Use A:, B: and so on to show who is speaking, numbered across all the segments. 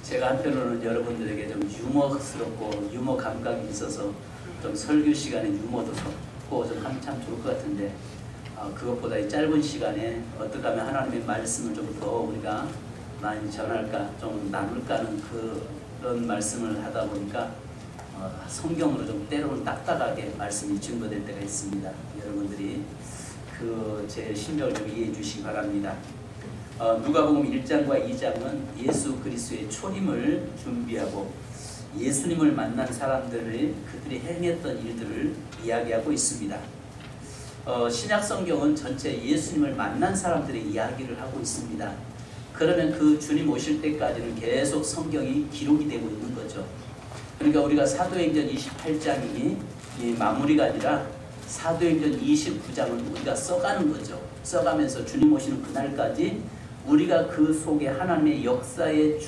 A: 제가 한편으로는 여러분들에게 좀 유머스럽고 유머 감각이 있어서 좀 설교 시간에 유머도 섞고 좀 하면 참 좋을 것 같은데 그것보다 이 짧은 시간에 어떻게 하면 하나님의 말씀을 좀 더 우리가 많이 전할까 좀 나눌까 하는 그런 말씀을 하다 보니까 성경으로 좀 때로는 딱딱하게 말씀이 증거될 때가 있습니다. 여러분들이 제 심정을 좀 이해해 주시기 바랍니다. 누가복음 1장과 2장은 예수 그리스도의 초림을 준비하고 예수님을 만난 사람들이 그들이 행했던 일들을 이야기하고 있습니다. 신약 성경은 전체 예수님을 만난 사람들의 이야기를 하고 있습니다. 그러면 그 주님 오실 때까지는 계속 성경이 기록이 되고 있는 거죠. 그러니까 우리가 사도행전 28장이 마무리가 아니라 사도행전 29장은 우리가 써가는 거죠. 써가면서 주님 오시는 그날까지 우리가 그 속에 하나님의 역사의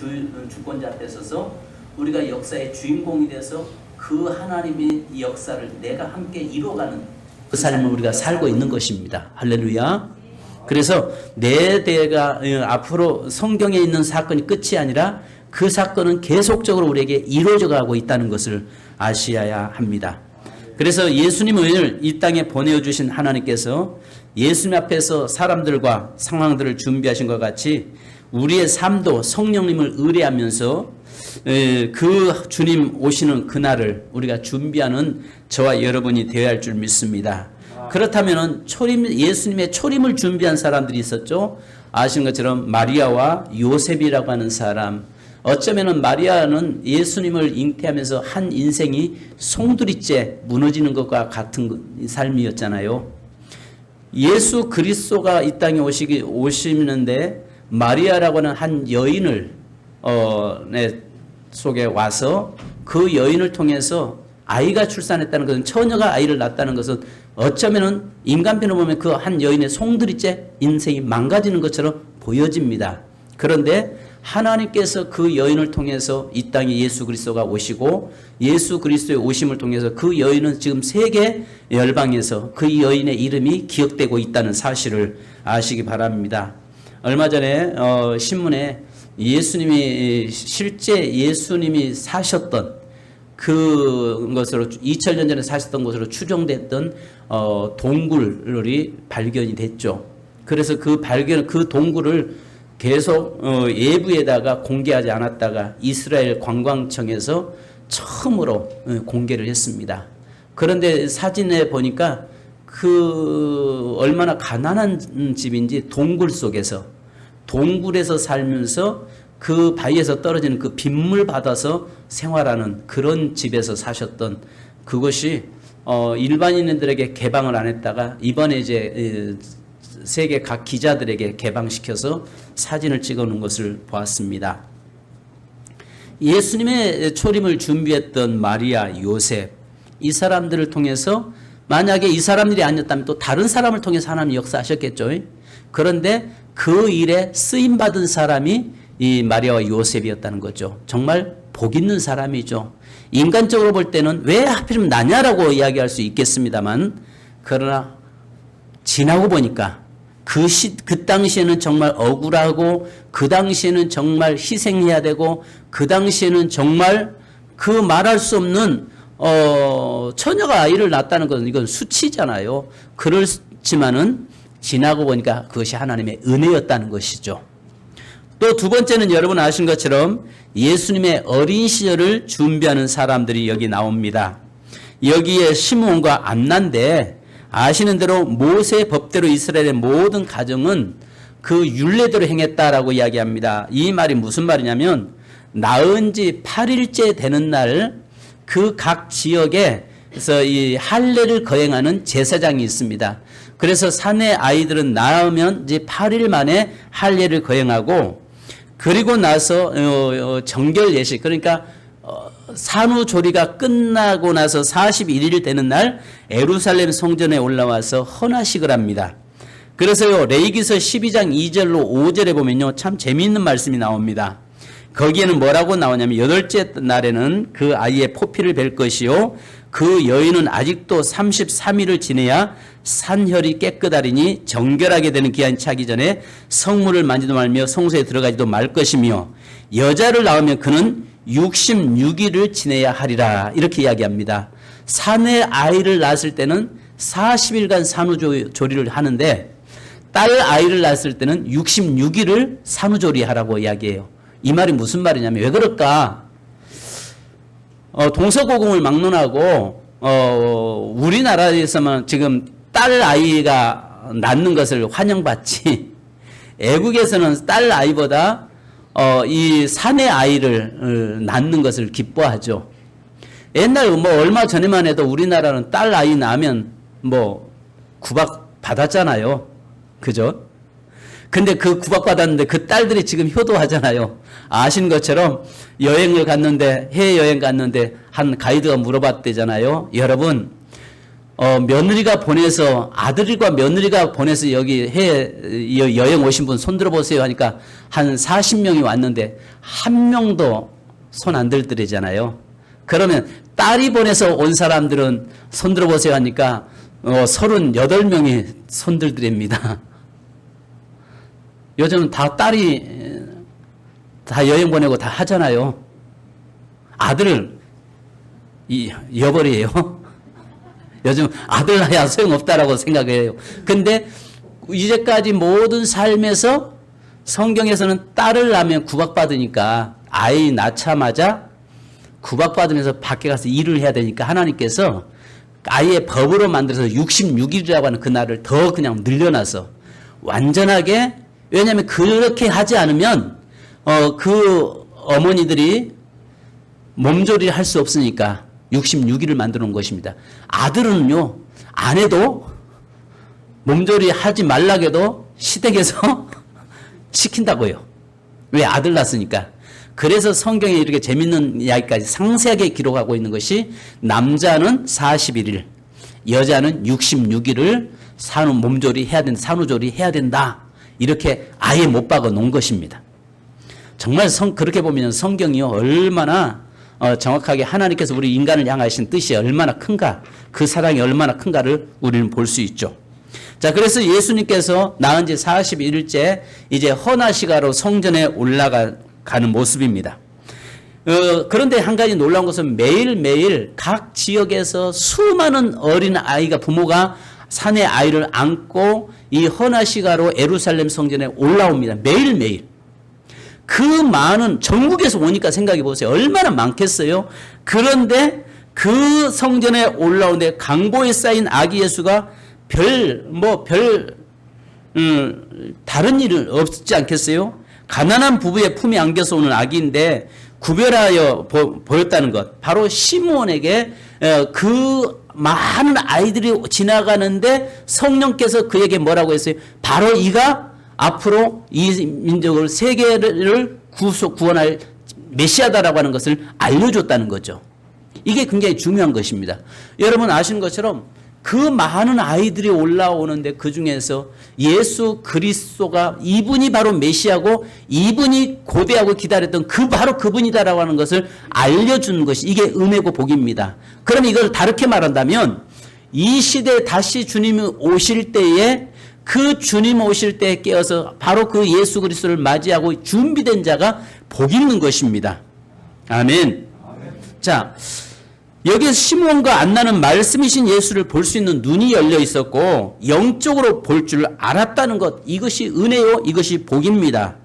A: 주권자 앞에 서서 우리가 역사의 주인공이 돼서 그 하나님의 역사를 내가 함께 이뤄가는 그 삶을 우리가 살고 있는 것입니다. 할렐루야. 그래서 내 대가 앞으로 성경에 있는 사건이 끝이 아니라 그 사건은 계속적으로 우리에게 이루어져 가고 있다는 것을 아셔야 합니다. 그래서 예수님을 이 땅에 보내주신 하나님께서 예수님 앞에서 사람들과 상황들을 준비하신 것 같이 우리의 삶도 성령님을 의뢰하면서 그 주님 오시는 그날을 우리가 준비하는 저와 여러분이 되어야 할 줄 믿습니다. 그렇다면 예수님의 초림을 준비한 사람들이 있었죠. 아시는 것처럼 마리아와 요셉이라고 하는 사람. 어쩌면 마리아는 예수님을 잉태하면서 한 인생이 송두리째 무너지는 것과 같은 삶이었잖아요. 예수 그리스도가 이 땅에 오시는데 마리아라고 하는 한 여인을 속에 와서 그 여인을 통해서 아이가 출산했다는 것은 처녀가 아이를 낳았다는 것은 어쩌면 인간편으로 보면 그 한 여인의 송두리째 인생이 망가지는 것처럼 보여집니다. 그런데 하나님께서 그 여인을 통해서 이 땅에 예수 그리스도가 오시고 예수 그리스도의 오심을 통해서 그 여인은 지금 세계 열방에서 그 여인의 이름이 기억되고 있다는 사실을 아시기 바랍니다. 얼마 전에 신문에 실제 예수님이 사셨던 그것으로 2000년 전에 사셨던 것으로 추정됐던 동굴이 발견이 됐죠. 그래서 그 동굴을 계속 외부에다가 공개하지 않았다가 이스라엘 관광청에서 처음으로 공개를 했습니다. 그런데 사진에 보니까 얼마나 가난한 집인지 동굴에서 살면서 그 바위에서 떨어지는 그 빗물 받아서 생활하는 그런 집에서 사셨던 그것이 일반인들에게 개방을 안 했다가 이번에 이제 세계 각 기자들에게 개방시켜서 사진을 찍어 놓은 것을 보았습니다. 예수님의 초림을 준비했던 마리아, 요셉 이 사람들을 통해서 만약에 이 사람들이 아니었다면 또 다른 사람을 통해서 하나님 역사하셨겠죠. 그런데 그 일에 쓰임받은 사람이 이 마리아와 요셉이었다는 거죠. 정말 복 있는 사람이죠. 인간적으로 볼 때는 왜 하필이면 나냐라고 이야기할 수 있겠습니다만 그러나 지나고 보니까 그 당시에는 정말 억울하고 그 당시에는 정말 희생해야 되고 그 당시에는 정말 그 말할 수 없는 처녀가 아이를 낳았다는 것은 이건 수치잖아요. 그렇지만은 지나고 보니까 그것이 하나님의 은혜였다는 것이죠. 또 두 번째는 여러분 아신 것처럼 예수님의 어린 시절을 준비하는 사람들이 여기 나옵니다. 여기에 시므온과 안나인데 아시는 대로 모세의 법대로 이스라엘의 모든 가정은 그 율례대로 행했다라고 이야기합니다. 이 말이 무슨 말이냐면 낳은 지 8일째 되는 날 그 각 지역에서 이 할례를 거행하는 제사장이 있습니다. 그래서 사내 아이들은 낳으면 이제 8일 만에 할례를 거행하고 그리고 나서 정결 예식 그러니까 산후조리가 끝나고 나서 41일 되는 날 예루살렘 성전에 올라와서 헌화식을 합니다. 그래서요 레위기서 12장 2절로 5절에 보면요 참 재미있는 말씀이 나옵니다. 거기에는 뭐라고 나오냐면 8째 날에는 그 아이의 포피를 벨 것이요
B: 그 여인은 아직도 33일을 지내야 산혈이 깨끗하리니 정결하게 되는 기한이 차기 전에 성물을 만지도 말며 성소에 들어가지도 말 것이며 여자를 낳으면 그는 66일을 지내야 하리라. 이렇게 이야기합니다. 사내 아이를 낳았을 때는 40일간 산후조리를 하는데 딸 아이를 낳았을 때는 66일을 산후조리하라고 이야기해요. 이 말이 무슨 말이냐면 왜 그럴까? 동서고금을 막론하고 우리나라에서만 지금 딸 아이가 낳는 것을 환영받지 애국에서는 딸 아이보다 이 사내 아이를 낳는 것을 기뻐하죠. 옛날 얼마 전에만 해도 우리나라는 딸 아이 낳으면 구박 받았잖아요. 그죠? 근데 그 구박 받았는데 그 딸들이 지금 효도하잖아요. 아신 것처럼 여행을 갔는데 해외여행 갔는데 한 가이드가 물어봤대잖아요. 여러분 며느리가 보내서 아들과 며느리가 보내서 여기 해외 여행 오신 분 손들어 보세요 하니까 한 40명이 왔는데 한 명도 손 안 들더래잖아요. 그러면 딸이 보내서 온 사람들은 손들어 보세요 하니까 38명이 손들더랍니다. 요즘 다 딸이 다 여행 보내고 다 하잖아요. 아들을 여벌이에요. 요즘 아들 낳아야 소용없다라고 생각해요. 근데 이제까지 모든 삶에서 성경에서는 딸을 낳으면 구박받으니까 아이 낳자마자 구박받으면서 밖에 가서 일을 해야 되니까 하나님께서 아예 법으로 만들어서 66일이라고 하는 그날을 더 그냥 늘려놔서 완전하게, 왜냐하면 그렇게 하지 않으면 그 어머니들이 몸조리를 할 수 없으니까 66일을 만들어 놓은 것입니다. 아들은요, 안 해도 몸조리 하지 말라고 해도 시댁에서 시킨다고요. 왜? 아들 낳았으니까. 그래서 성경에 이렇게 재밌는 이야기까지 상세하게 기록하고 있는 것이 남자는 41일, 여자는 66일을 몸조리 해야 된다, 산후조리 해야 된다. 이렇게 아예 못 박아 놓은 것입니다. 정말 그렇게 보면 성경이요, 얼마나 정확하게 하나님께서 우리 인간을 향하신 뜻이 얼마나 큰가, 그 사랑이 얼마나 큰가를 우리는 볼 수 있죠. 자, 그래서 예수님께서 낳은 지 41일째 이제 헌화시가로 성전에 올라가는 모습입니다. 그런데 한 가지 놀라운 것은 매일매일 각 지역에서 수많은 어린 아이가, 부모가 산에 아이를 안고 이 헌화시가로 예루살렘 성전에 올라옵니다. 매일매일. 그 많은, 전국에서 오니까 생각해 보세요. 얼마나 많겠어요? 그런데 그 성전에 올라오는데 강보에 쌓인 아기 예수가 다른 일은 없지 않겠어요? 가난한 부부의 품에 안겨서 오는 아기인데 구별하여 보였다는 것. 바로 시므온에게 그 많은 아이들이 지나가는데 성령께서 그에게 뭐라고 했어요? 바로 이가 앞으로 이 민족을, 세계를 구원할 메시아다라고 하는 것을 알려줬다는 거죠. 이게 굉장히 중요한 것입니다. 여러분 아시는 것처럼 그 많은 아이들이 올라오는데 그 중에서 예수 그리스도가 이분이 바로 메시아고 이분이 고대하고 기다렸던 바로 그분이다라고 하는 것을 알려주는 것이, 이게 은혜고 복입니다. 그럼 이걸 다르게 말한다면 이 시대에 다시 주님이 오실 때에 그 주님 오실 때에 깨어서 바로 그 예수 그리스도를 맞이하고 준비된 자가 복 있는 것입니다. 아멘. 자, 여기서 시므온과 안나는 말씀이신 예수를 볼 수 있는 눈이 열려 있었고 영적으로 볼 줄 알았다는 것, 이것이 은혜요, 이것이 복입니다.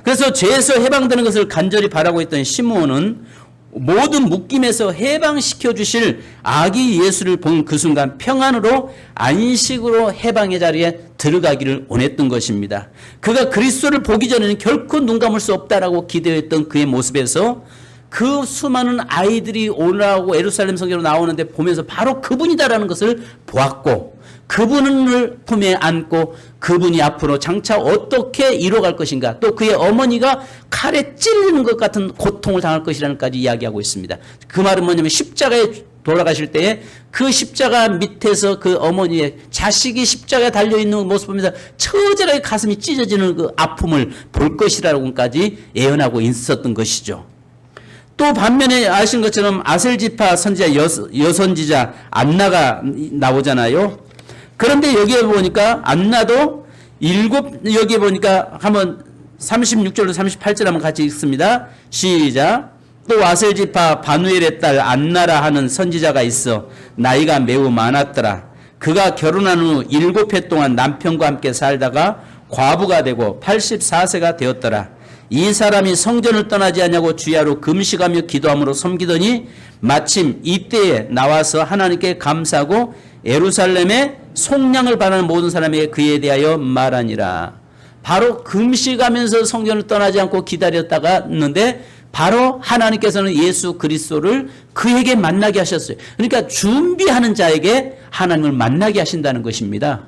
B: 그래서 죄에서 해방되는 것을 간절히 바라고 있던 시므온은 모든 묶임에서 해방시켜 주실 아기 예수를 본 그 순간 평안으로 안식으로 해방의 자리에 들어가기를 원했던 것입니다. 그가 그리스도를 보기 전에는 결코 눈 감을 수 없다라고 기대했던 그의 모습에서 그 수많은 아이들이 올라오고 예루살렘 성전으로 나오는데 보면서 바로 그분이다라는 것을 보았고, 그분을 품에 안고 그분이 앞으로 장차 어떻게 이뤄갈 것인가, 또 그의 어머니가 칼에 찔리는 것 같은 고통을 당할 것이라는까지 이야기하고 있습니다. 그 말은 뭐냐면 십자가에 돌아가실 때에 그 십자가 밑에서 그 어머니의 자식이 십자가에 달려있는 모습 보면서 처절하게 가슴이 찢어지는 그 아픔을 볼 것이라고까지 예언하고 있었던 것이죠. 또 반면에 아시는 것처럼 아셀지파 선지자 여선지자 안나가 나오잖아요. 그런데 여기에 보니까 안나도 여기에 보니까 한번 36절로 38절 한번 같이 읽습니다. 시작. 또 아셀지파 바누엘의 딸 안나라 하는 선지자가 있어 나이가 매우 많았더라. 그가 결혼한 후 7해 동안 남편과 함께 살다가 과부가 되고 84세가 되었더라. 이 사람이 성전을 떠나지 않냐고 주야로 금식하며 기도함으로 섬기더니 마침 이때에 나와서 하나님께 감사하고 예루살렘에 속량을 바라는 모든 사람에게 그에 대하여 말하니라. 바로 금식하면서 성전을 떠나지 않고 기다렸다가는데 바로 하나님께서는 예수 그리스도를 그에게 만나게 하셨어요. 그러니까 준비하는 자에게 하나님을 만나게 하신다는 것입니다.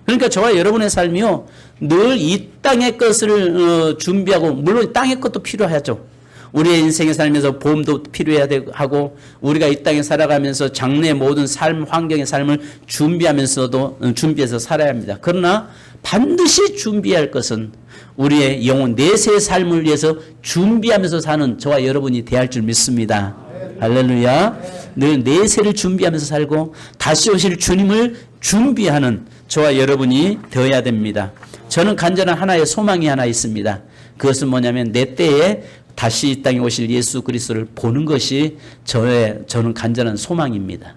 B: 그러니까 저와 여러분의 삶이요, 늘 이 땅의 것을 준비하고, 물론 땅의 것도 필요하죠. 우리의 인생에 살면서 보험도 필요해야 하고, 우리가 이 땅에 살아가면서 장래의 모든 삶, 환경의 삶을 준비해서 살아야 합니다. 그러나 반드시 준비해야 할 것은 우리의 영혼 내세의 삶을 위해서 준비하면서 사는 저와 여러분이 되어야 할 줄 믿습니다. 할렐루야. 늘 내세를 준비하면서 살고 다시 오실 주님을 준비하는 저와 여러분이 되어야 됩니다. 저는 간절한 하나의 소망이 하나 있습니다. 그것은 뭐냐면 내 때에 다시 이 땅에 오실 예수 그리스도를 보는 것이 저는 간절한 소망입니다.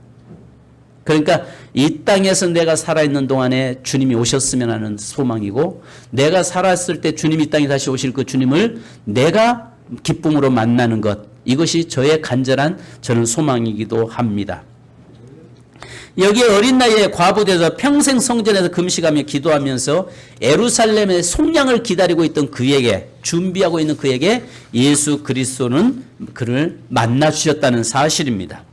B: 그러니까 이 땅에서 내가 살아있는 동안에 주님이 오셨으면 하는 소망이고, 내가 살았을 때 주님이 이 땅에 다시 오실 그 주님을 내가 기쁨으로 만나는 것, 이것이 저의 간절한 저는 소망이기도 합니다. 여기에 어린 나이에 과부돼서 평생 성전에서 금식하며 기도하면서 예루살렘의 속량을 기다리고 있던 그에게, 준비하고 있는 그에게 예수 그리스도는 그를 만나 주셨다는 사실입니다.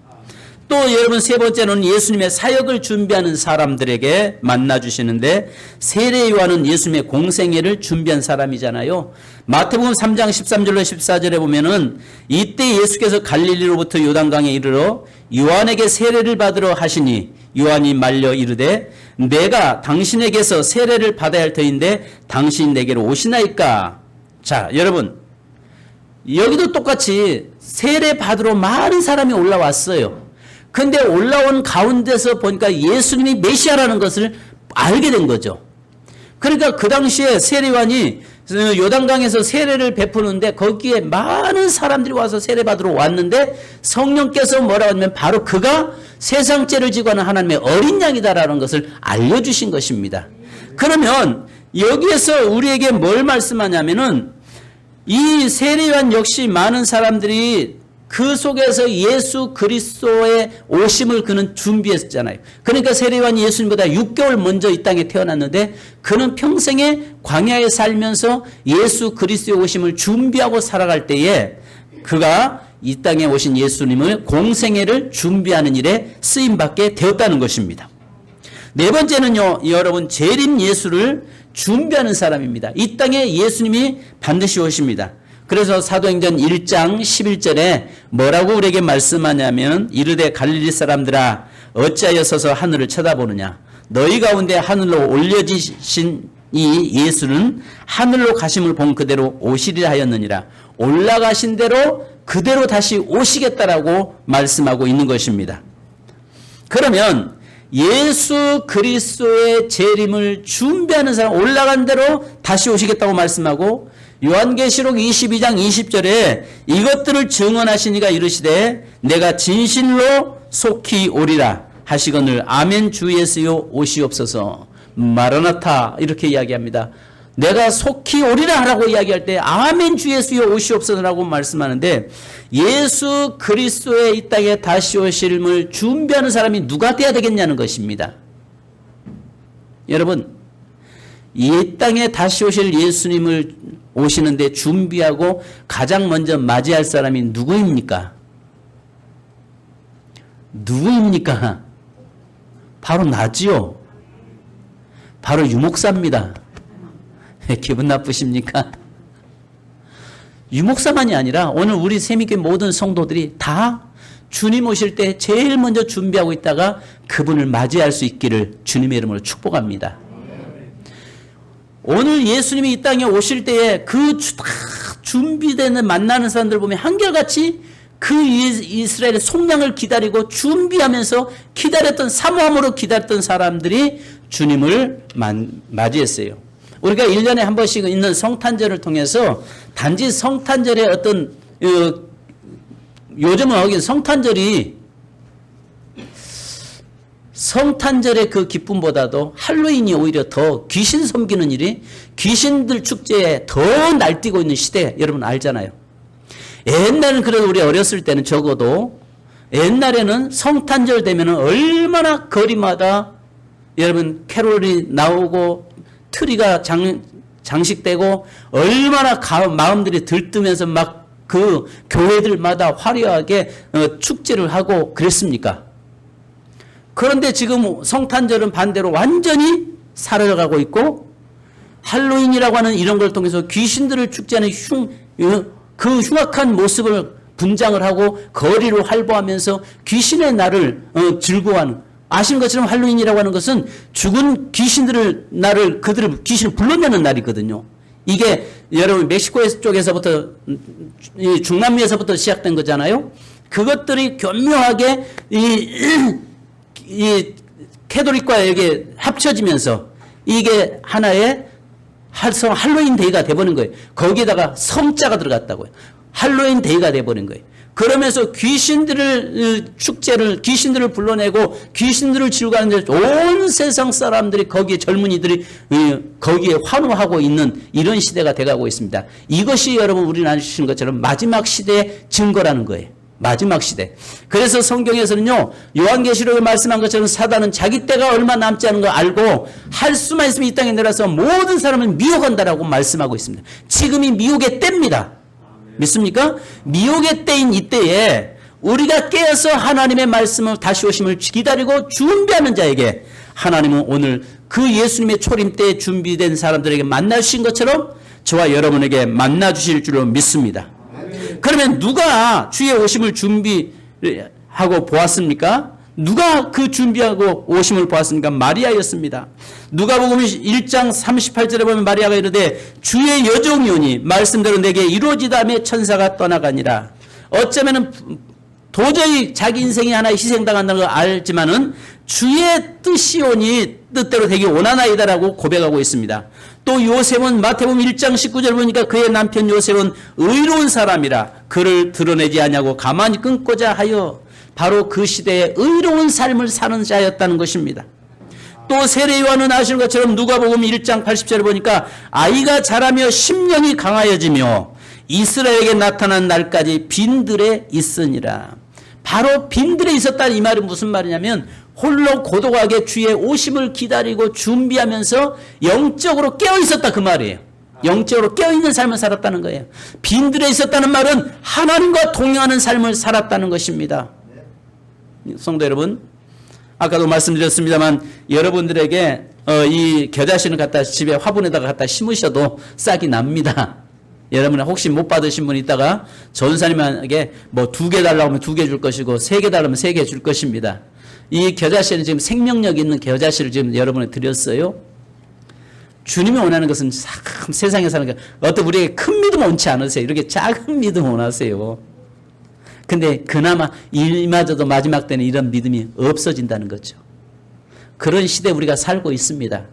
B: 또 여러분, 세 번째는 예수님의 사역을 준비하는 사람들에게 만나 주시는데, 세례 요한은 예수님의 공생애를 준비한 사람이잖아요. 마태복음 3장 13절로 14절에 보면은 이때 예수께서 갈릴리로부터 요단강에 이르러 요한에게 세례를 받으러 하시니 요한이 말려 이르되 내가 당신에게서 세례를 받아야 할 터인데 당신이 내게로 오시나이까. 자, 여러분, 여기도 똑같이 세례 받으러 많은 사람이 올라왔어요. 근데 올라온 가운데서 보니까 예수님이 메시아라는 것을 알게 된 거죠. 그러니까 그 당시에 세례요한이 요단강에서 세례를 베푸는데 거기에 많은 사람들이 와서 세례 받으러 왔는데 성령께서 뭐라고 하냐면 바로 그가 세상 죄를 지고 하는 하나님의 어린 양이다라는 것을 알려주신 것입니다. 그러면 여기에서 우리에게 뭘 말씀하냐면은 이 세례요한 역시 많은 사람들이 그 속에서 예수 그리스도의 오심을 그는 준비했잖아요. 그러니까 세례요한이 예수님보다 6개월 먼저 이 땅에 태어났는데 그는 평생에 광야에 살면서 예수 그리스도의 오심을 준비하고 살아갈 때에 그가 이 땅에 오신 예수님을 공생애를 준비하는 일에 쓰임받게 되었다는 것입니다. 네 번째는요, 여러분, 재림 예수를 준비하는 사람입니다. 이 땅에 예수님이 반드시 오십니다. 그래서 사도행전 1장 11절에 뭐라고 우리에게 말씀하냐면 이르되 갈릴리 사람들아 어찌하여 서서 하늘을 쳐다보느냐. 너희 가운데 하늘로 올려지신 이 예수는 하늘로 가심을 본 그대로 오시리라 하였느니라. 올라가신 대로 그대로 다시 오시겠다라고 말씀하고 있는 것입니다. 그러면 예수 그리스도의 재림을 준비하는 사람, 올라간 대로 다시 오시겠다고 말씀하고, 요한계시록 22장 20절에 이것들을 증언하시니가 이르시되 내가 진실로 속히 오리라 하시거늘 아멘 주 예수여 오시옵소서. 마라나타 이렇게 이야기합니다. 내가 속히 오리라 하라고 이야기할 때 아멘 주 예수여 오시옵소서라고 말씀하는데, 예수 그리스도의 이 땅에 다시 오심을 준비하는 사람이 누가 돼야 되겠냐는 것입니다. 여러분, 이 땅에 다시 오실 예수님을 오시는데 준비하고 가장 먼저 맞이할 사람이 누구입니까? 누구입니까? 바로 나지요. 바로 유목사입니다. 기분 나쁘십니까? 유목사만이 아니라 오늘 우리 세미교회 모든 성도들이 다 주님 오실 때 제일 먼저 준비하고 있다가 그분을 맞이할 수 있기를 주님의 이름으로 축복합니다. 오늘 예수님이 이 땅에 오실 때에 그 준비되는 만나는 사람들 보면 한결같이 그 이스라엘의 속량을 기다리고 준비하면서 기다렸던, 사모함으로 기다렸던 사람들이 주님을 맞이했어요. 우리가 1년에 한 번씩 있는 성탄절을 통해서 단지 성탄절의 어떤 요즘은 하긴 성탄절의 그 기쁨보다도 할로윈이 오히려 더 귀신 섬기는 일이, 귀신들 축제에 더 날뛰고 있는 시대 여러분 알잖아요. 옛날에는 그래도 우리 어렸을 때는 적어도 옛날에는 성탄절 되면은 얼마나 거리마다 여러분 캐롤이 나오고 트리가 장식되고 얼마나 마음들이 들뜨면서 막 그 교회들마다 화려하게 축제를 하고 그랬습니까? 그런데 지금 성탄절은 반대로 완전히 사라져가고 있고 할로윈이라고 하는 이런 걸 통해서 귀신들을 축제하는 그 흉악한 모습을 분장을 하고 거리로 활보하면서 귀신의 날을 즐거워하는, 아시는 것처럼 할로윈이라고 하는 것은 죽은 귀신들을 귀신을 불러내는 날이거든요. 이게 여러분 멕시코 쪽에서부터 중남미에서부터 시작된 거잖아요. 그것들이 교묘하게 이 캐톨릭과 이게 합쳐지면서 이게 하나의 할로윈 데이가 돼버린 거예요. 거기에다가 성자가 들어갔다고요. 할로윈 데이가 돼버린 거예요. 그러면서 귀신들을 귀신들을 불러내고 귀신들을 지우가는 온 세상 사람들이 거기에 젊은이들이 거기에 환호하고 있는 이런 시대가 돼가고 있습니다. 이것이 여러분 우리는 아시는 것처럼 마지막 시대의 증거라는 거예요. 마지막 시대. 그래서 성경에서는요, 요한계시록에 말씀한 것처럼 사단은 자기 때가 얼마 남지 않은 걸 알고 할 수만 있으면 이 땅에 내려서 모든 사람을 미혹한다라고 말씀하고 있습니다. 지금이 미혹의 때입니다. 믿습니까? 미혹의 때인 이때에 우리가 깨어서 하나님의 말씀을 다시 오심을 기다리고 준비하는 자에게 하나님은 오늘 그 예수님의 초림 때에 준비된 사람들에게 만나 주신 것처럼 저와 여러분에게 만나 주실 줄로 믿습니다. 그러면 누가 주의 오심을 준비하고 보았습니까? 누가 그 준비하고 오심을 보았습니까? 마리아였습니다. 누가복음 1장 38절에 보면 마리아가 이르되 주의 여종이오니 말씀대로 내게 이루어지다며 천사가 떠나가니라. 어쩌면은 도저히 자기 인생이 하나 희생당한다는 걸 알지만은 주의 뜻이오니 뜻대로 되기 원하나이다라고 고백하고 있습니다. 또 요셉은 마태복음 1장 19절 보니까 그의 남편 요셉은 의로운 사람이라 그를 드러내지 않냐고 가만히 끊고자 하여 바로 그 시대에 의로운 삶을 사는 자였다는 것입니다. 또 세례 요한은 아시는 것처럼 누가복음 1장 80절을 보니까 아이가 자라며 심령이 강하여지며 이스라엘에게 나타난 날까지 빈들에 있으니라. 바로 빈들에 있었다. 이 말은 무슨 말이냐면 홀로 고독하게 주의 오심을 기다리고 준비하면서 영적으로 깨어 있었다 그 말이에요. 영적으로 깨어있는 삶을 살았다는 거예요. 빈들에 있었다는 말은 하나님과 동행하는 삶을 살았다는 것입니다. 성도 여러분, 아까도 말씀드렸습니다만 여러분들에게 이 겨자씨를 갖다 집에 화분에다가 갖다 심으셔도 싹이 납니다. 여러분 혹시 못 받으신 분 있다가 전사님에게 뭐 2개 달라고 하면 2개 줄 것이고 3개 달라면 3개 줄 것입니다. 이 겨자씨는 지금 생명력 있는 겨자씨를 지금 여러분에 드렸어요. 주님이 원하는 것은 참 세상에 사는 거, 어떤 우리에게 큰 믿음 원치 않으세요. 이렇게 작은 믿음 원하세요. 근데 그나마 이마저도 마지막 때는 이런 믿음이 없어진다는 거죠. 그런 시대에 우리가 살고 있습니다.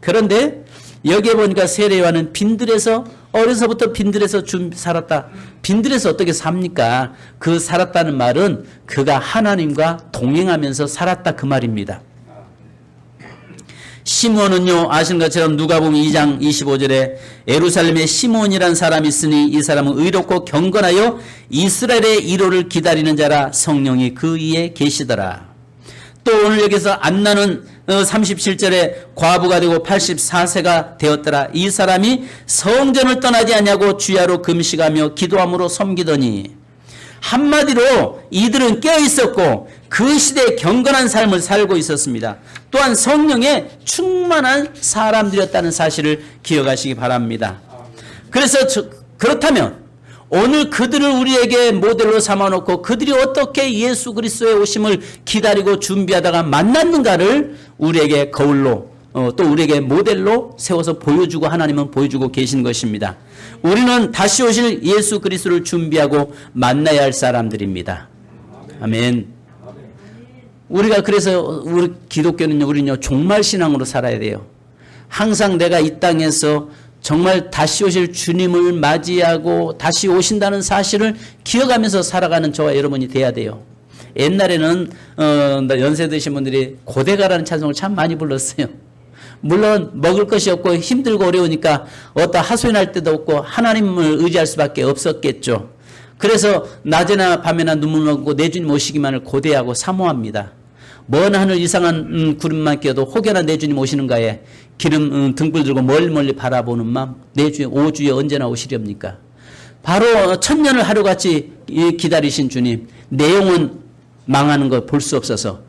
B: 그런데 여기에 보니까 세례요한은 빈들에서 어려서부터 빈들에서 살았다. 빈들에서 어떻게 삽니까? 그 살았다는 말은 그가 하나님과 동행하면서 살았다 그 말입니다. 시몬은요, 아시는 것처럼 누가복음 2장 25절에 예루살렘에 시몬이란 사람이 있으니 이 사람은 의롭고 경건하여 이스라엘의 이로를 기다리는 자라 성령이 그 위에 계시더라. 또 오늘 여기서 안나는 37절에 과부가 되고 84세가 되었더라. 이 사람이 성전을 떠나지 않냐고 주야로 금식하며 기도함으로 섬기더니, 한마디로 이들은 깨어 있었고 그 시대에 경건한 삶을 살고 있었습니다. 또한 성령에 충만한 사람들이었다는 사실을 기억하시기 바랍니다. 그래서 그렇다면 오늘 그들을 우리에게 모델로 삼아놓고 그들이 어떻게 예수 그리스도의 오심을 기다리고 준비하다가 만났는가를 우리에게 거울로 또 우리에게 모델로 세워서 보여주고 하나님은 보여주고 계신 것입니다. 우리는 다시 오실 예수 그리스도를 준비하고 만나야 할 사람들입니다. 아멘. 우리가 그래서 우리 기독교는요, 우리는요 종말 신앙으로 살아야 돼요. 항상 내가 이 땅에서 정말 다시 오실 주님을 맞이하고 다시 오신다는 사실을 기억하면서 살아가는 저와 여러분이 돼야 돼요. 옛날에는 연세 드신 분들이 고대가라는 찬송을 참 많이 불렀어요. 물론 먹을 것이 없고 힘들고 어려우니까 어디다 하소연할 데도 없고 하나님을 의지할 수밖에 없었겠죠. 그래서 낮에나 밤에나 눈물 먹고 내 주님 오시기만을 고대하고 사모합니다. 먼 하늘 이상한 구름만 껴도 혹여나 내 주님 오시는가에 기름 등불 들고 멀리 바라보는 마음, 내 주의 오주에 언제나 오시렵니까? 바로 천년을 하루같이 기다리신 주님, 내 영혼 망하는 걸 볼 수 없어서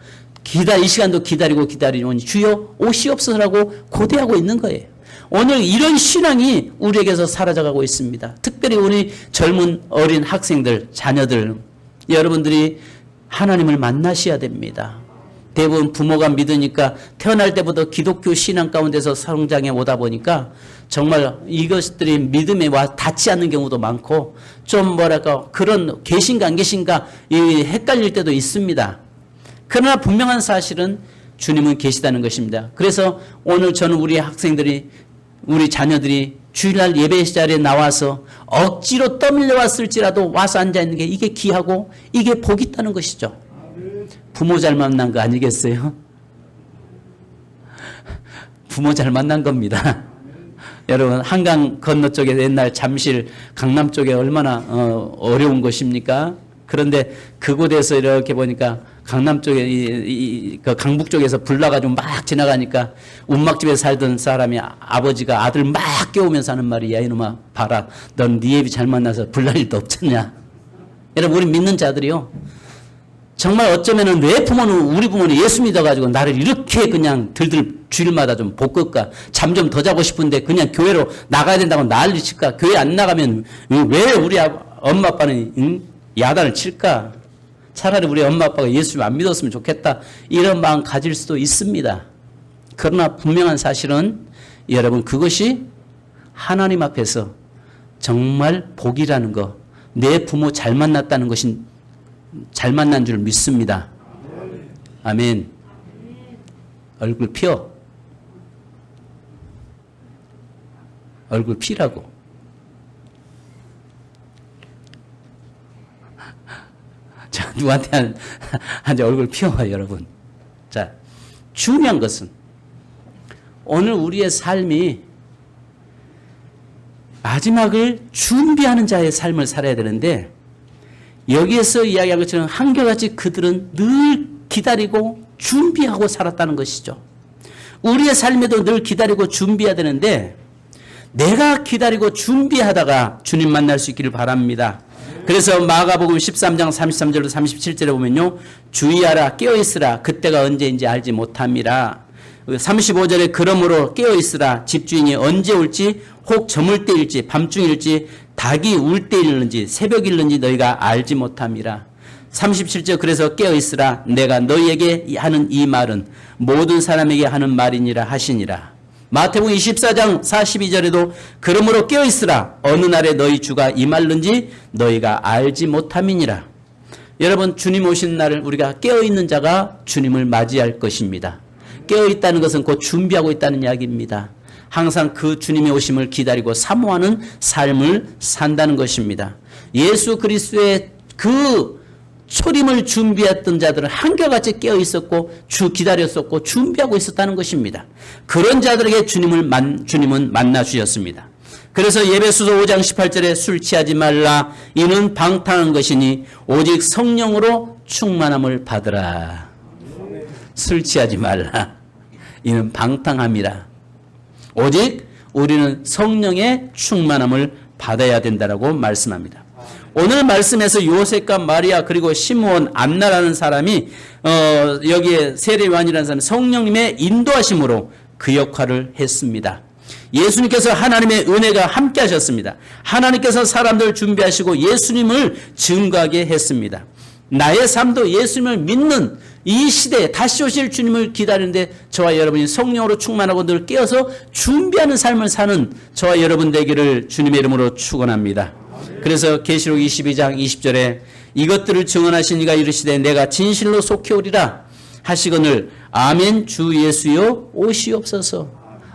B: 이 시간도 기다리오니 주여 오시옵소서라고 고대하고 있는 거예요. 오늘 이런 신앙이 우리에게서 사라져가고 있습니다. 특별히 우리 젊은 어린 학생들, 자녀들, 여러분들이 하나님을 만나셔야 됩니다. 대부분 부모가 믿으니까 태어날 때부터 기독교 신앙 가운데서 성장해 오다 보니까 정말 이것들이 믿음에 와 닿지 않는 경우도 많고 좀 그런 계신가 안 계신가 헷갈릴 때도 있습니다. 그러나 분명한 사실은 주님은 계시다는 것입니다. 그래서 오늘 저는 우리 학생들이 우리 자녀들이 주일날 예배 자리에 나와서 억지로 떠밀려 왔을지라도 와서 앉아있는 게 이게 귀하고 이게 복이 있다는 것이죠. 부모 잘 만난 거 아니겠어요? 부모 잘 만난 겁니다. 여러분 한강 건너쪽에 옛날 잠실 강남 쪽에 얼마나 어려운 것입니까? 그런데 그곳에서 이렇게 보니까 강남 쪽에 그 강북 쪽에서 불 나가지고 막 지나가니까 운막집에 살던 사람이 아버지가 아들 막 깨우면서 하는 말이 야 이놈아 봐라 넌 네 애비 잘 만나서 불날 일도 없잖냐. 여러분 우리 믿는 자들이요 정말 어쩌면은 내 부모는 우리 부모는 예수 믿어가지고 나를 이렇게 그냥 들들 주일마다 좀 볶을까 잠 좀 더 자고 싶은데 그냥 교회로 나가야 된다고 난리 칠까. 교회 안 나가면 왜 우리 엄마 아빠는 야단을 칠까. 차라리 우리 엄마 아빠가 예수 안 믿었으면 좋겠다 이런 마음 가질 수도 있습니다. 그러나 분명한 사실은 여러분 그것이 하나님 앞에서 정말 복이라는 거, 내 부모 잘 만났다는 것이 잘 만난 줄 믿습니다. 아멘. 얼굴 펴. 얼굴 피라고. 자, 누구한테 한테 얼굴 피워봐, 여러분. 자, 중요한 것은 오늘 우리의 삶이 마지막을 준비하는 자의 삶을 살아야 되는데 여기에서 이야기한 것처럼 한결같이 그들은 늘 기다리고 준비하고 살았다는 것이죠. 우리의 삶에도 늘 기다리고 준비해야 되는데 내가 기다리고 준비하다가 주님 만날 수 있기를 바랍니다. 그래서 마가복음 13장 33절로 37절에 보면요. 주의하라 깨어있으라 그때가 언제인지 알지 못함이라. 35절에 그러므로 깨어있으라 집주인이 언제 올지 혹 저물 때일지 밤중일지 닭이 울 때일는지 새벽일는지 너희가 알지 못함이라. 37절 그래서 깨어있으라 내가 너희에게 하는 이 말은 모든 사람에게 하는 말이니라 하시니라. 마태복음 24장 42절에도 그러므로 깨어있으라 어느 날에 너희 주가 임할는지 너희가 알지 못함이니라. 여러분 주님 오시는 날을 우리가 깨어있는 자가 주님을 맞이할 것입니다. 깨어있다는 것은 곧 준비하고 있다는 이야기입니다. 항상 그 주님의 오심을 기다리고 사모하는 삶을 산다는 것입니다. 예수 그리스도의 그 초림을 준비했던 자들은 한결같이 깨어있었고 기다렸었고 준비하고 있었다는 것입니다. 그런 자들에게 주님은 만나 주셨습니다. 그래서 예배소서 5장 18절에 술 취하지 말라 이는 방탕한 것이니 오직 성령으로 충만함을 받으라. 술 취하지 말라 이는 방탕함이라. 오직 우리는 성령의 충만함을 받아야 된다라고 말씀합니다. 오늘 말씀에서 요셉과 마리아 그리고 시므온 안나라는 사람이 여기에 세례요한이라는 사람이 성령님의 인도하심으로 그 역할을 했습니다. 예수님께서 하나님의 은혜가 함께 하셨습니다. 하나님께서 사람들을 준비하시고 예수님을 증거하게 했습니다. 나의 삶도 예수님을 믿는 이 시대에 다시 오실 주님을 기다리는데 저와 여러분이 성령으로 충만하고 늘 깨어서 준비하는 삶을 사는 저와 여러분 되기를 주님의 이름으로 축원합니다. 그래서 계시록 22장 20절에 이것들을 증언하신 이가 이르시되 내가 진실로 속히 오리라 하시거늘 아멘 주 예수여 오시옵소서.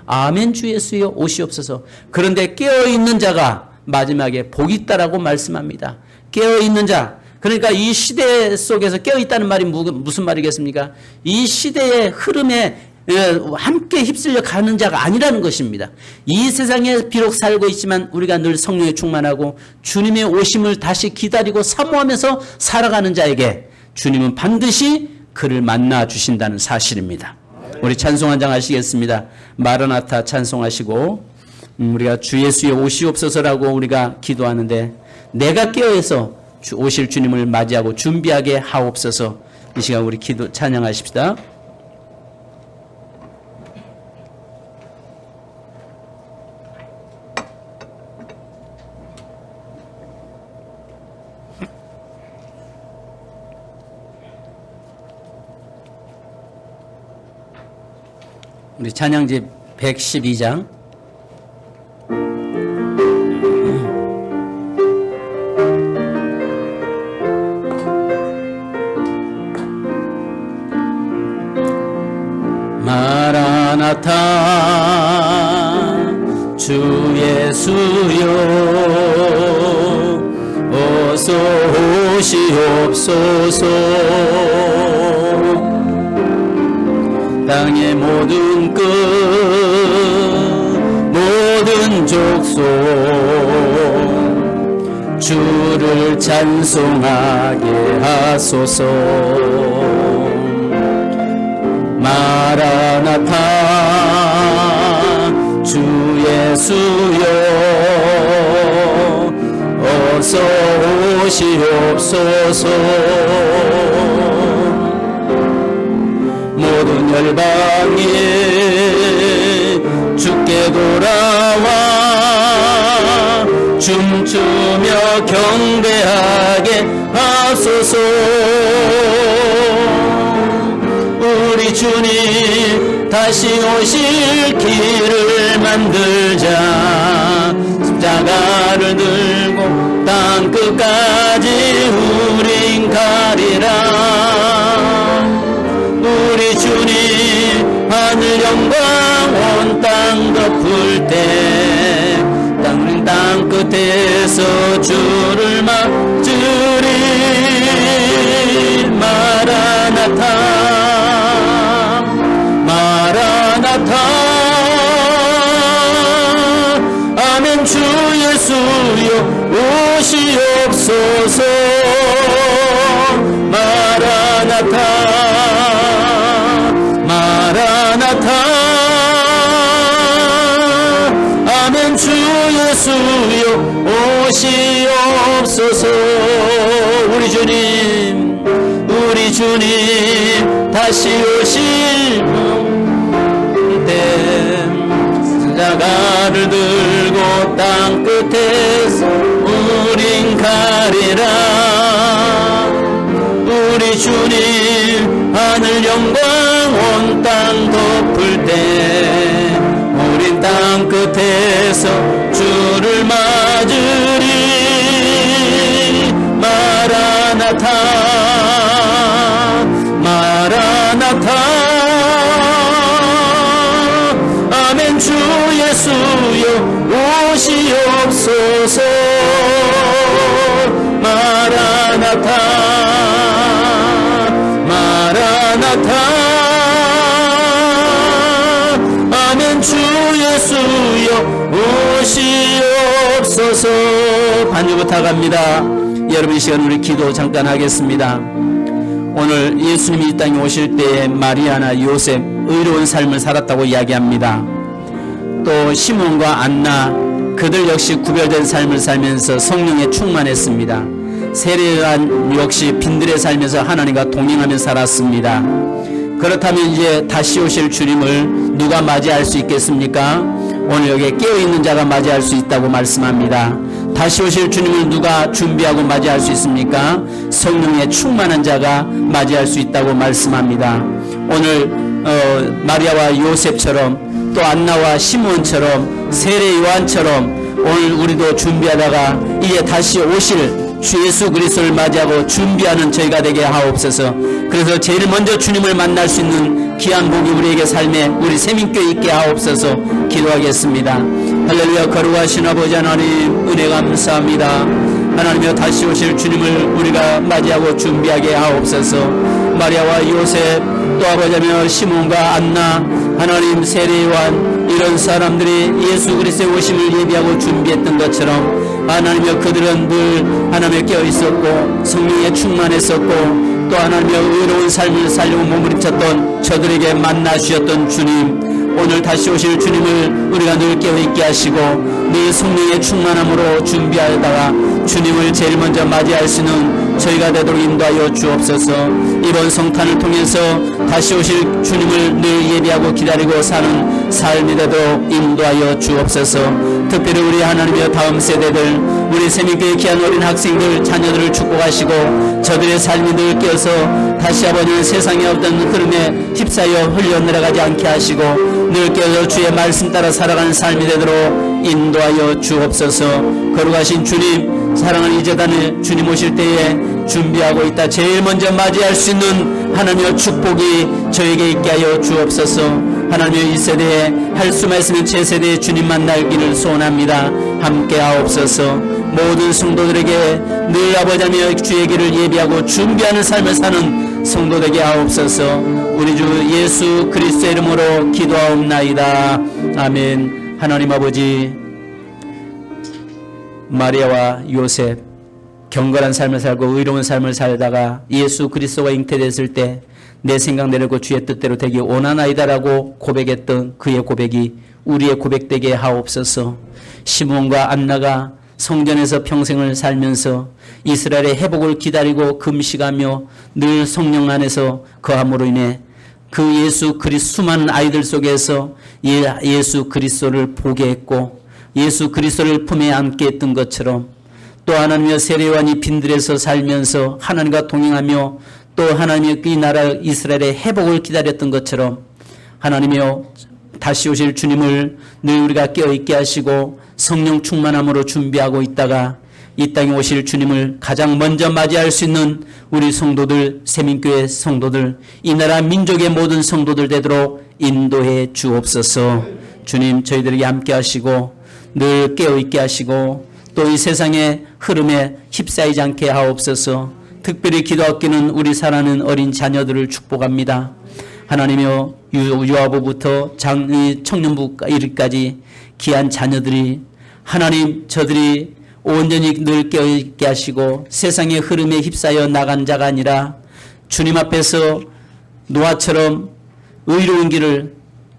B: 아멘 주 예수여 오시옵소서. 그런데 깨어있는 자가 마지막에 복이 있다라고 말씀합니다. 깨어있는 자, 그러니까 이 시대 속에서 깨어있다는 말이 무슨 말이겠습니까? 이 시대의 흐름에 함께 휩쓸려 가는 자가 아니라는 것입니다. 이 세상에 비록 살고 있지만 우리가 늘 성령에 충만하고 주님의 오심을 다시 기다리고 사모하면서 살아가는 자에게 주님은 반드시 그를 만나 주신다는 사실입니다. 우리 찬송 한 장 하시겠습니다. 마라나타 찬송하시고 우리가 주 예수의 오시옵소서라고 우리가 기도하는데 내가 깨어서 오실 주님을 맞이하고 준비하게 하옵소서. 이 시간 우리 기도 찬양하십시다. 우리 찬양집 112장 마라나타 주 예수여 어서 오시옵소서. 땅의 모든 끝 모든 족속 주를 찬송하게 하소서. 마라나타 주 예수여 어서 오시옵소서. 모든 열방이 주께 돌아와 춤추며 경배하게 하소서. 우리 주님 다시 오실 길을 만들자. 십자가를 들고 땅 끝까지 우린 가리라. 우리 주님 하늘 영광 온 땅 덮을 때 땅 끝에서 주를 맞으리. 마라나타 마라나타 아멘 주 예수여 오시옵소서. 마라나타 마라나타 아멘 주 예수여 오시옵소서. 우리 주님 다시 오실 때 십자가를 들고 땅 끝에서 우린 가리라. 우리 주님 하늘 영광 온 땅 덮을 때 우린 땅 끝에서 주를 맞으리. 마라나타 마라나타 아멘 주 예수여 오시옵소서. 마라나타 마라나타 아멘 주 예수여 오시옵소서. 반주 부탁합니다. 여러분 이 시간 우리 기도 잠깐 하겠습니다. 오늘 예수님이 이 땅에 오실 때에 마리아나 요셉 의로운 삶을 살았다고 이야기합니다. 또 시몬과 안나 그들 역시 구별된 삶을 살면서 성령에 충만했습니다. 세례요한 역시 빈들에 살면서 하나님과 동행하며 살았습니다. 그렇다면 이제 다시 오실 주님을 누가 맞이할 수 있겠습니까? 오늘 여기에 깨어있는 자가 맞이할 수 있다고 말씀합니다. 다시 오실 주님을 누가 준비하고 맞이할 수 있습니까? 성령의 충만한 자가 맞이할 수 있다고 말씀합니다. 오늘 마리아와 요셉처럼 또 안나와 시므온처럼 세례 요한처럼 오늘 우리도 준비하다가 이제 다시 오실 주 예수 그리스도를 맞이하고 준비하는 저희가 되게 하옵소서. 그래서 제일 먼저 주님을 만날 수 있는 귀한 복이 우리에게 삶에 우리 세민교회 있게 하옵소서. 기도하겠습니다. 할렐루야. 거룩하신 아버지 하나님 은혜 감사합니다. 하나님여 다시 오실 주님을 우리가 맞이하고 준비하게 하옵소서. 마리아와 요셉 또 아버지며 시몬과 안나 하나님 세례 요한 이런 사람들이 예수 그리스도의 오심을 예비하고 준비했던 것처럼 하나님여 그들은 늘 하나님에 깨어있었고 성령에 충만했었고 또 하나님여 의로운 삶을 살려고 몸부림쳤던 저들에게 만나 주셨던 주님 오늘 다시 오실 주님을 우리가 늘 깨어있게 하시고 늘 성령의 충만함으로 준비하다가 주님을 제일 먼저 맞이할 수 있는 저희가 되도록 인도하여 주옵소서. 이번 성탄을 통해서 다시 오실 주님을 늘 예비하고 기다리고 사는 삶이 되도록 인도하여 주옵소서. 특별히 우리 하나님의 다음 세대들 우리 세민교회 귀한 어린 학생들 자녀들을 축복하시고 저들의 삶이 늘 깨어서 다시 아버지는 세상의 어떤 흐름에 휩싸여 흘려 내려가지 않게 하시고 늘 깨어서 주의 말씀 따라 살아가는 삶이 되도록 인도하여 주옵소서. 거룩하신 주님 사랑하는 이 재단을 주님 오실 때에 준비하고 있다. 제일 먼저 맞이할 수 있는 하나님의 축복이 저에게 있게 하여 주옵소서. 하나님의 이 세대에 할 수만 있으면 제 세대에 주님 만날기를 소원합니다. 함께 하옵소서. 모든 성도들에게 늘 아버지며 주의 길을 예비하고 준비하는 삶을 사는 성도되게 하옵소서. 우리 주 예수 그리스도의 이름으로 기도하옵나이다. 아멘. 하나님 아버지 마리아와 요셉 경건한 삶을 살고 의로운 삶을 살다가 예수 그리스도가 잉태됐을 때 내 생각대로 주의 뜻대로 되기 원하나이다라고 고백했던 그의 고백이 우리의 고백되게 하옵소서. 시몬과 안나가 성전에서 평생을 살면서 이스라엘의 회복을 기다리고 금식하며 늘 성령 안에서 거함으로 인해 그 예수 그리스도 수많은 아이들 속에서 예수 그리스도를 보게 했고 예수 그리스도를 품에 안게 했던 것처럼 또 하나님의 세례요한이 빈들에서 살면서 하나님과 동행하며 또 하나님의 이 나라 이스라엘의 회복을 기다렸던 것처럼 하나님이여 다시 오실 주님을 늘 우리가 깨어있게 하시고 성령 충만함으로 준비하고 있다가 이 땅에 오실 주님을 가장 먼저 맞이할 수 있는 우리 성도들 세민교회 성도들 이 나라 민족의 모든 성도들 되도록 인도해 주옵소서. 주님 저희들에게 함께 하시고 늘 깨어있게 하시고 또 이 세상의 흐름에 휩싸이지 않게 하옵소서. 특별히 기도하기는 우리 사랑하는 어린 자녀들을 축복합니다. 하나님이여 유아부부터 청년부까지 귀한 자녀들이 하나님 저들이 온전히 늘 깨어있게 하시고 세상의 흐름에 휩싸여 나간 자가 아니라 주님 앞에서 노아처럼 의로운 길을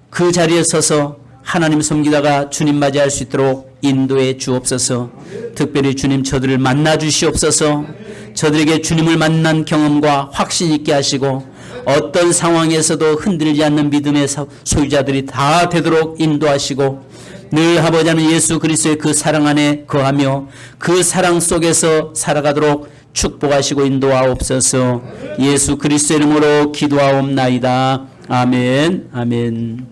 B: 그 자리에 서서 하나님 섬기다가 주님 맞이할 수 있도록 인도해 주옵소서. 특별히 주님 저들을 만나 주시옵소서. 저들에게 주님을 만난 경험과 확신 있게 하시고 어떤 상황에서도 흔들리지 않는 믿음의 소유자들이 다 되도록 인도하시고 늘 아버지 하나님 예수 그리스도의 그 사랑 안에 거하며 그 사랑 속에서 살아가도록 축복하시고 인도하옵소서. 예수 그리스도의 이름으로 기도하옵나이다. 아멘. 아멘.